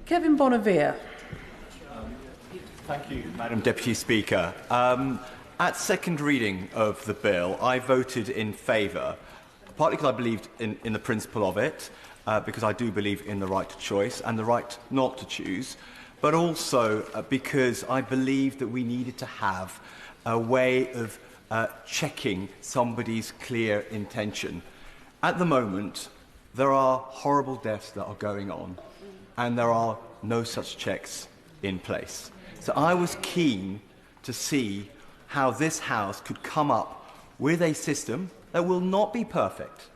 Kevin Bonavia. Thank you, Madam Deputy Speaker. At second reading of the bill, I voted in favour, partly because I believed in the principle of it, because I do believe in the right to choice and the right not to choose, but also because I believed that we needed to have a way of checking somebody's clear intention. At the moment, there are horrible deaths that are going on, and there are no such checks in place. So I was keen to see how this House could come up with a system that will not be perfect,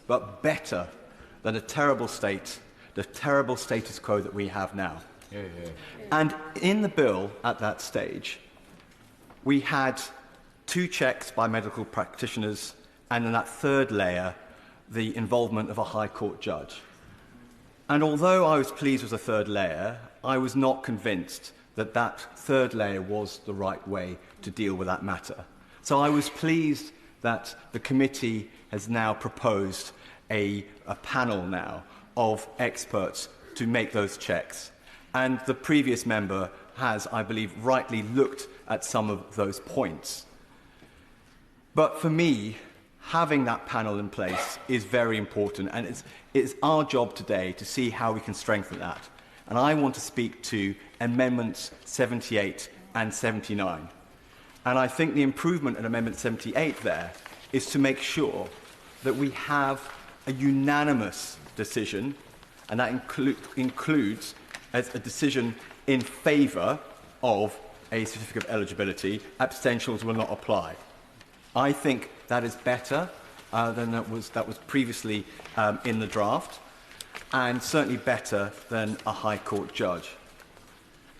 but better than the terrible status quo that we have now. And in the bill at that stage, we had 2 checks by medical practitioners, and in that third layer, the involvement of a High Court judge. And although I was pleased with the third layer, I was not convinced that that third layer was the right way to deal with that matter. So I was pleased that the committee has now proposed a panel now of experts to make those checks. And the previous member has, I believe, rightly looked at some of those points. But for me, having that panel in place is very important, and it's our job today to see how we can strengthen that. And I want to speak to Amendments 78 and 79. And I think the improvement in Amendment 78 there is to make sure that we have a unanimous decision, and that includes as a decision in favour of a certificate of eligibility. Abstentions will not apply. I think that is better than that was previously in the draft, and certainly better than a High Court judge.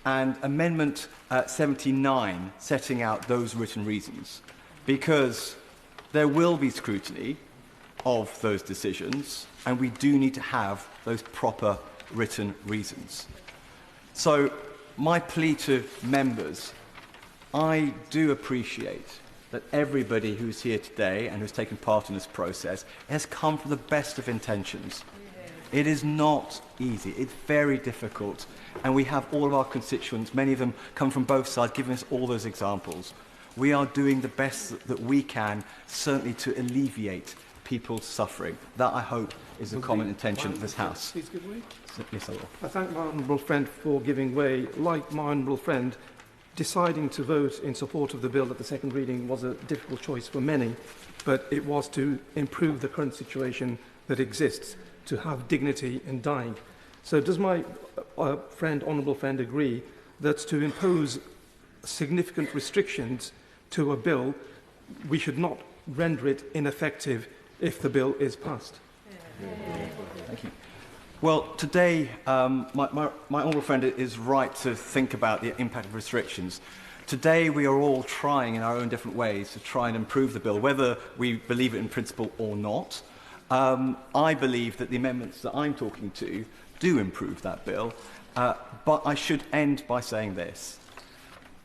And Amendment 79 setting out those written reasons, because there will be scrutiny of those decisions, and we do need to have those proper written reasons. So my plea to members, I do appreciate that everybody who's here today and who's taken part in this process has come from the best of intentions. It is not easy. It's very difficult. And we have all of our constituents, many of them come from both sides, giving us all those examples. We are doing the best that we can, certainly to alleviate people's suffering. That, I hope, is the common intention of this House. Please give way. Yes, I will. I thank my honourable friend for giving way. Like my honourable friend, deciding to vote in support of the bill at the second reading was a difficult choice for many, but it was to improve the current situation that exists, to have dignity in dying. So does my honourable friend agree that to impose significant restrictions to a bill, we should not render it ineffective if the bill is passed? Thank you. Well, today, my honourable friend is right to think about the impact of restrictions. Today, we are all trying in our own different ways to try and improve the bill, whether we believe it in principle or not. I believe that the amendments that I'm talking to do improve that bill, but I should end by saying this.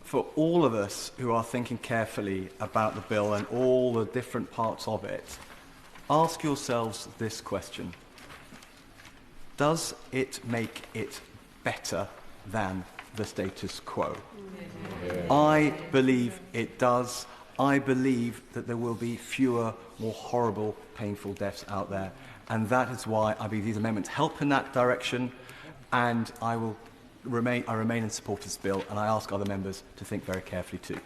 For all of us who are thinking carefully about the bill and all the different parts of it, ask yourselves this question. Does it make it better than the status quo? I believe it does. I believe that there will be fewer, more horrible, painful deaths out there. And that is why I believe these amendments help in that direction. And I remain in support of this bill, and I ask other members to think very carefully too.